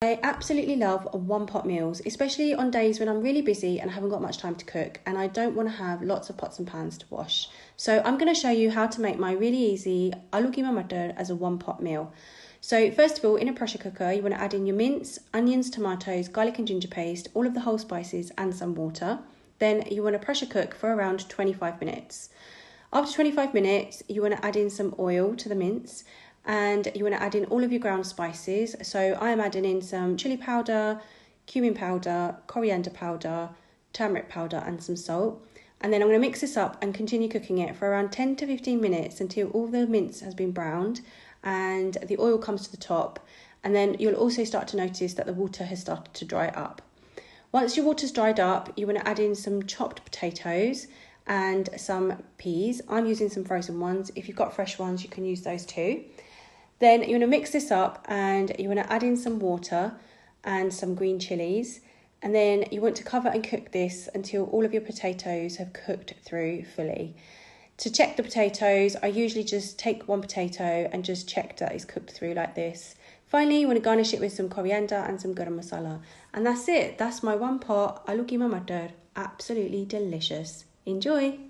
I absolutely love one-pot meals, especially on days when I'm really busy and I haven't got much time to cook and I don't want to have lots of pots and pans to wash. So I'm going to show you how to make my really easy Aloo Keema Mattar as a one-pot meal. So first of all, in a pressure cooker, you want to add in your mince, onions, tomatoes, garlic and ginger paste, all of the whole spices and some water. Then you want to pressure cook for around 25 minutes. After 25 minutes, you want to add in some oil to the mince. And you want to add in all of your ground spices. So I am adding in some chilli powder, cumin powder, coriander powder, turmeric powder and some salt. And then I'm going to mix this up and continue cooking it for around 10 to 15 minutes until all the mince has been browned and the oil comes to the top. And then you'll also start to notice that the water has started to dry up. Once your water's dried up, you want to add in some chopped potatoes and some peas. I'm using some frozen ones. If you've got fresh ones, you can use those too. Then you want to mix this up and you want to add in some water and some green chillies. And then you want to cover and cook this until all of your potatoes have cooked through fully. To check the potatoes, I usually just take one potato and just check that it's cooked through like this. Finally, you want to garnish it with some coriander and some garam masala. And that's it. That's my one pot Aloo Keema Mattar. Absolutely delicious. Enjoy!